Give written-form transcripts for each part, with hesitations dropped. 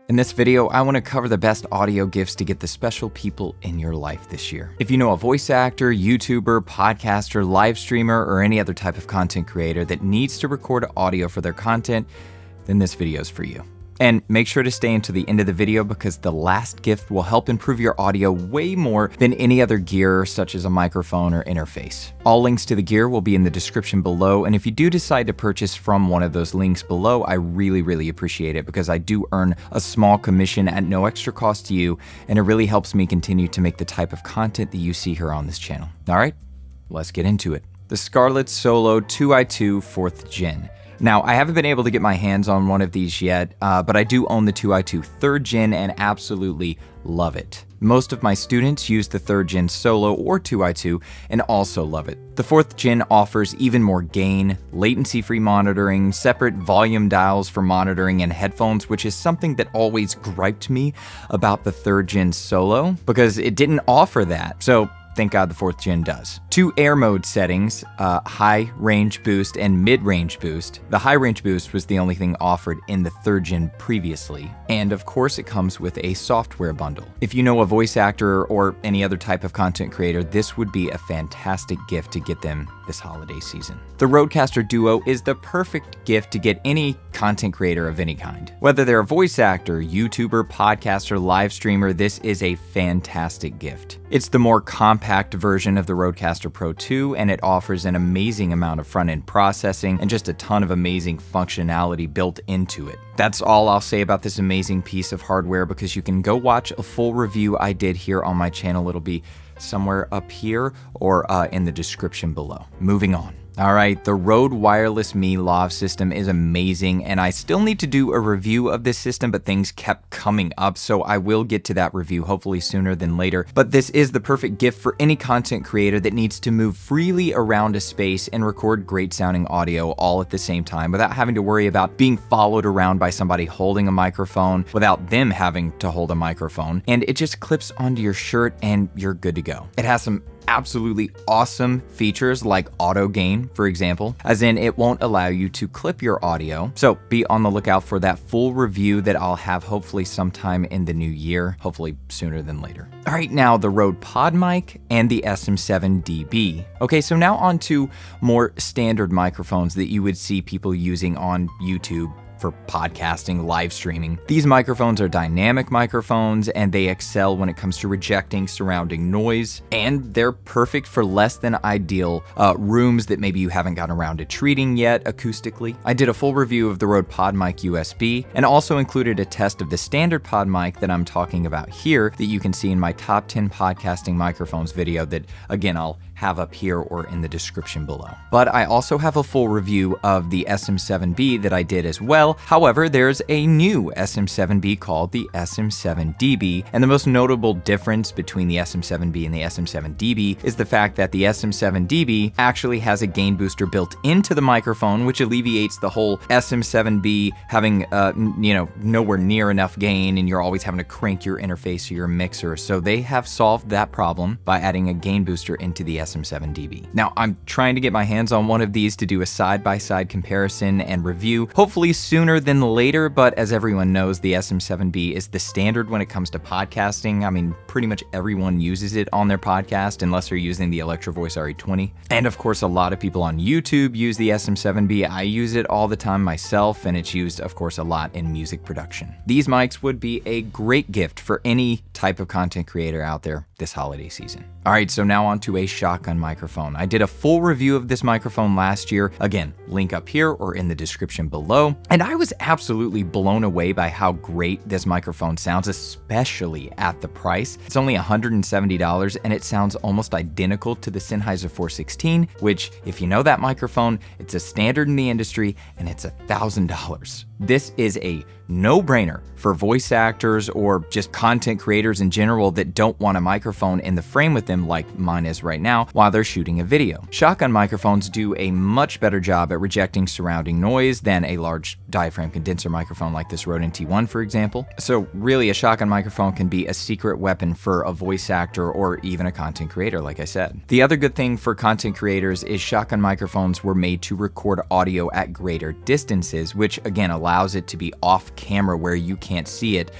In this video, I want to cover the best audio gifts to get the special people in your life this year. If you know a voice actor, YouTuber, podcaster, live streamer, or any other type of content creator that needs to record audio for their content, then this video is for you. And make sure to stay until the end of the video because the last gift will help improve your audio way more than any other gear such as a microphone or interface. All links to the gear will be in the description below, and if you do decide to purchase from one of those links below, I really appreciate it because I do earn a small commission at no extra cost to you, and it really helps me continue to make the type of content that you see here on this channel. All right, let's get into it. The Scarlett Solo 2i2 4th Gen. Now, I haven't been able to get my hands on one of these yet, but I do own the 2i2 3rd Gen and absolutely love it. Most of my students use the 3rd Gen Solo or 2i2 and also love it. The 4th Gen offers even more gain, latency-free monitoring, separate volume dials for monitoring, and headphones, which is something that always griped me about the 3rd Gen Solo because it didn't offer that. So thank God the 4th Gen does. 2 air mode settings, high range boost and mid range boost. The high range boost was the only thing offered in the 3rd Gen previously. And of course it comes with a software bundle. If you know a voice actor or any other type of content creator, this would be a fantastic gift to get them this holiday season. The Rodecaster Duo is the perfect gift to get any content creator of any kind. Whether they're a voice actor, YouTuber, podcaster, live streamer, this is a fantastic gift. It's the more compact version of the Rodecaster Pro 2, and it offers an amazing amount of front-end processing and just a ton of amazing functionality built into it. That's all I'll say about this amazing piece of hardware because you can go watch a full review I did here on my channel. It'll be somewhere up here or in the description below. Moving on. All right, the Rode Wireless Me Lav system is amazing, and I still need to do a review of this system, but things kept coming up, so I will get to that review hopefully sooner than later. But this is the perfect gift for any content creator that needs to move freely around a space and record great sounding audio all at the same time without having to worry about being followed around by somebody holding a microphone without them having to hold a microphone. And it just clips onto your shirt and you're good to go. It has some absolutely awesome features like auto gain, for example, as in it won't allow you to clip your audio. So be on the lookout for that full review that I'll have hopefully sometime in the new year, hopefully sooner than later. All right, now the Rode PodMic and the SM7DB. Okay, so now on to more standard microphones that you would see people using on YouTube for podcasting, live streaming. These microphones are dynamic microphones and they excel when it comes to rejecting surrounding noise, and they're perfect for less than ideal rooms that maybe you haven't gotten around to treating yet acoustically. I did a full review of the Rode PodMic USB and also included a test of the standard PodMic that I'm talking about here that you can see in my top 10 podcasting microphones video that, again, I'll have up here or in the description below. But I also have a full review of the SM7B that I did as well. However, there's a new SM7B called the SM7DB, and the most notable difference between the SM7B and the SM7DB is the fact that the SM7DB actually has a gain booster built into the microphone, which alleviates the whole SM7B having nowhere near enough gain and you're always having to crank your interface or your mixer. So they have solved that problem by adding a gain booster into the SM7DB. Now, I'm trying to get my hands on one of these to do a side-by-side comparison and review, hopefully sooner than later, but as everyone knows, the SM7B is the standard when it comes to podcasting. I mean, pretty much everyone uses it on their podcast unless they're using the Electro Voice RE20. And of course, a lot of people on YouTube use the SM7B. I use it all the time myself, and it's used, of course, a lot in music production. These mics would be a great gift for any type of content creator out there this holiday season. All right, so now on to a shotgun microphone. I did a full review of this microphone last year. Again, link up here or in the description below. And I was absolutely blown away by how great this microphone sounds, especially at the price. It's only $170 and it sounds almost identical to the Sennheiser 416, which if you know that microphone, it's a standard in the industry and it's $1,000. This is a no-brainer for voice actors or just content creators in general that don't want a microphone in the frame with them like mine is right now, out while they're shooting a video. Shotgun microphones do a much better job at rejecting surrounding noise than a large diaphragm condenser microphone like this Rode NT1, for example. So really, a shotgun microphone can be a secret weapon for a voice actor or even a content creator, like I said. The other good thing for content creators is shotgun microphones were made to record audio at greater distances, which again allows it to be off camera where you can't see it,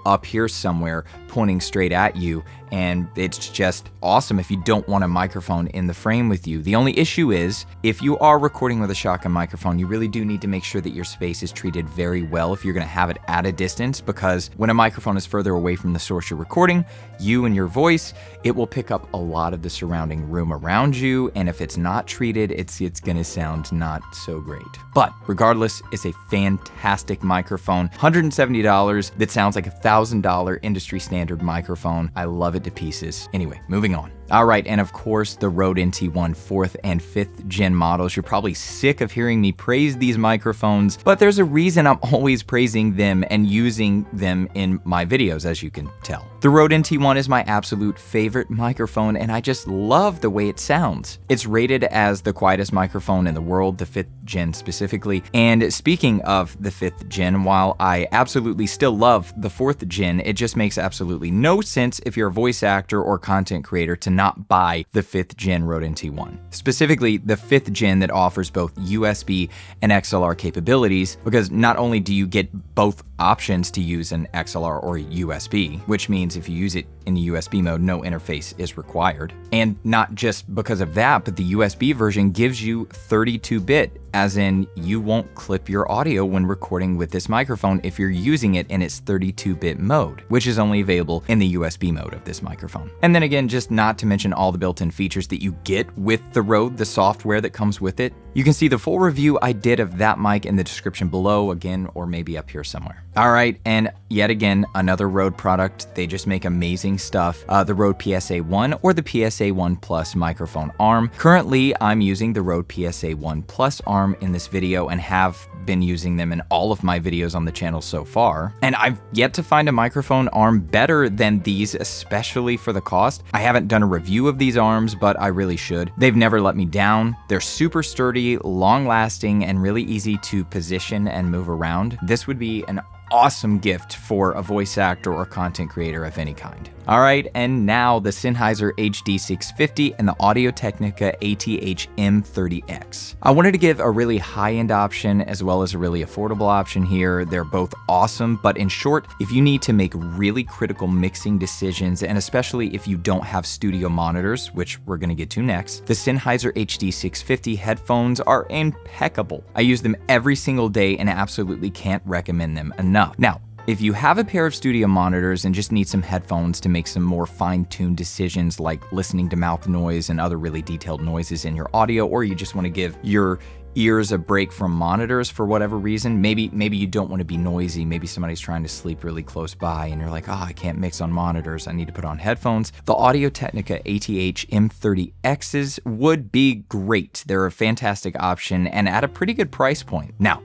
up here somewhere pointing straight at you, and it's just awesome if you don't want a microphone in the frame with you. The only issue is, if you are recording with a shotgun microphone, you really do need to make sure that your space is treated very well if you're going to have it at a distance, because when a microphone is further away from the source you're recording, you and your voice, it will pick up a lot of the surrounding room around you, and if it's not treated, it's going to sound not so great. But regardless, it's a fantastic microphone. $170 that sounds like $1,000 industry standard microphone. I love it to pieces. Anyway, moving on. All right, and of course, the Rode NT1 4th and 5th gen models. You're probably sick of hearing me praise these microphones, but there's a reason I'm always praising them and using them in my videos, as you can tell. The Rode NT1 is my absolute favorite microphone, and I just love the way it sounds. It's rated as the quietest microphone in the world, the 5th gen specifically. And speaking of the 5th gen, while I absolutely still love the 4th gen, it just makes absolutely no sense if you're a voice actor or content creator to not buy the 5th gen Rode NT1. Specifically, the 5th gen that offers both USB and XLR capabilities, because not only do you get both options to use an XLR or USB, which means if you use it in the USB mode, no interface is required. And not just because of that, but the USB version gives you 32-bit, as in you won't clip your audio when recording with this microphone if you're using it in its 32-bit mode, which is only available in the USB mode of this microphone. And then again, just not to mention all the built-in features that you get with the Rode, the software that comes with it. You can see the full review I did of that mic in the description below, again, or maybe up here somewhere. All right, and yet again, another Rode product. They just make amazing stuff. The Rode PSA-1 or the PSA-1 Plus microphone arm. Currently, I'm using the Rode PSA-1 Plus arm in this video and have been using them in all of my videos on the channel so far. And I've yet to find a microphone arm better than these, especially for the cost. I haven't done a review of these arms, but I really should. They've never let me down. They're super sturdy, long-lasting, and really easy to position and move around. This would be an awesome gift for a voice actor or content creator of any kind. All right, and now the Sennheiser HD650 and the Audio-Technica AT-H-M30X. I wanted to give a really high-end option as well as a really affordable option here. They're both awesome, but in short, if you need to make really critical mixing decisions, and especially if you don't have studio monitors, which we're gonna get to next, the Sennheiser HD650 headphones are impeccable. I use them every single day and absolutely can't recommend them enough. Now, if you have a pair of studio monitors and just need some headphones to make some more fine-tuned decisions like listening to mouth noise and other really detailed noises in your audio, or you just want to give your ears a break from monitors for whatever reason, maybe you don't want to be noisy, maybe somebody's trying to sleep really close by and you're like, I can't mix on monitors, I need to put on headphones. The Audio-Technica AT-H-M30Xs would be great. They're a fantastic option and at a pretty good price point. Now,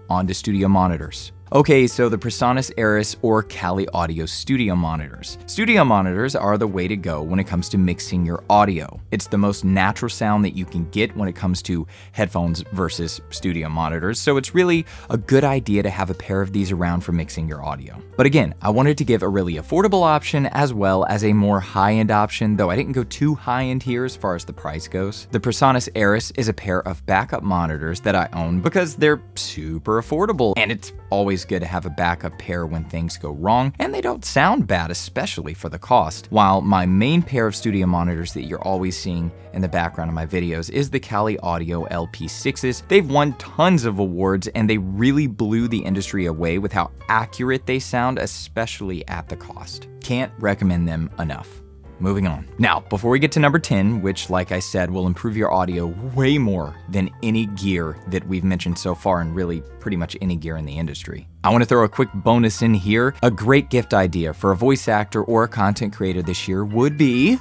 on to studio monitors. Okay, so the PreSonus Aeris or Kali Audio studio monitors. Studio monitors are the way to go when it comes to mixing your audio. It's the most natural sound that you can get when it comes to headphones versus studio monitors, so it's really a good idea to have a pair of these around for mixing your audio. But again, I wanted to give a really affordable option as well as a more high-end option, though I didn't go too high-end here as far as the price goes. The PreSonus Aeris is a pair of backup monitors that I own because they're super affordable, and it's always good to have a backup pair when things go wrong, and they don't sound bad, especially for the cost. While my main pair of studio monitors that you're always seeing in the background of my videos is the Kali Audio LP6s. They've won tons of awards, and they really blew the industry away with how accurate they sound, especially at the cost. Can't recommend them enough. Moving on. Now, before we get to number 10, which like I said, will improve your audio way more than any gear that we've mentioned so far, and really pretty much any gear in the industry, I want to throw a quick bonus in here. A great gift idea for a voice actor or a content creator this year would be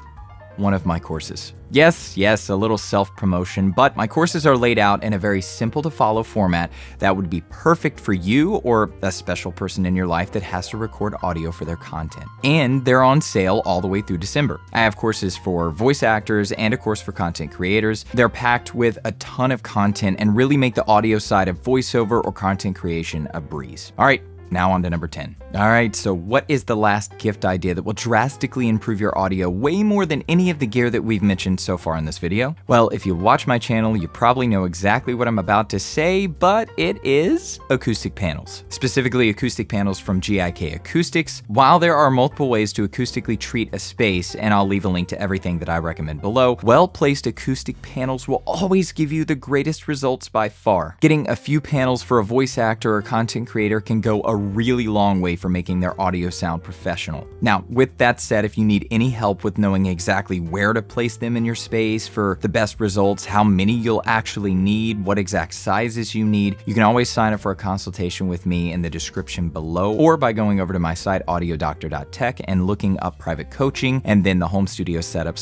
one of my courses. Yes, a little self-promotion, but my courses are laid out in a very simple-to-follow format that would be perfect for you or a special person in your life that has to record audio for their content. And they're on sale all the way through December. I have courses for voice actors and a course for content creators. They're packed with a ton of content and really make the audio side of voiceover or content creation a breeze. All right. Now on to number 10. All right, so what is the last gift idea that will drastically improve your audio way more than any of the gear that we've mentioned so far in this video? Well, if you watch my channel, you probably know exactly what I'm about to say, but it is acoustic panels. Specifically acoustic panels from GIK Acoustics. While there are multiple ways to acoustically treat a space, and I'll leave a link to everything that I recommend below, well-placed acoustic panels will always give you the greatest results by far. Getting a few panels for a voice actor or content creator can go a really long way for making their audio sound professional. Now, with that said, if you need any help with knowing exactly where to place them in your space for the best results, how many you'll actually need, what exact sizes you need, you can always sign up for a consultation with me in the description below, or by going over to my site, audiodoctor.tech, and looking up private coaching, and then the home studio setup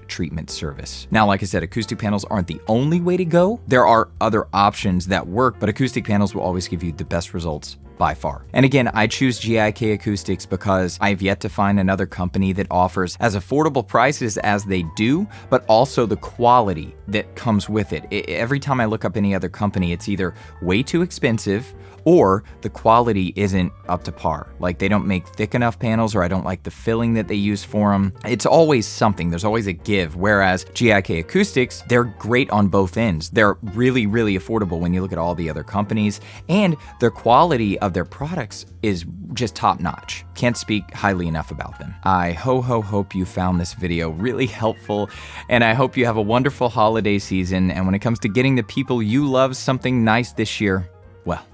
/ treatment service. Now, like I said, acoustic panels aren't the only way to go. There are other options that work, but acoustic panels will always give you the best results by far. And again, I choose GIK Acoustics because I've yet to find another company that offers as affordable prices as they do, but also the quality that comes with it. Every time I look up any other company, it's either way too expensive or the quality isn't up to par. Like they don't make thick enough panels, or I don't like the filling that they use for them. It's always something. There's always a give. Whereas GIK Acoustics, they're great on both ends. They're really, really affordable when you look at all the other companies, and their quality of their products is just top notch. Can't speak highly enough about them. I hope you found this video really helpful, and I hope you have a wonderful holiday season. And when it comes to getting the people you love something nice this year, well,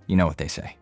you know what they say.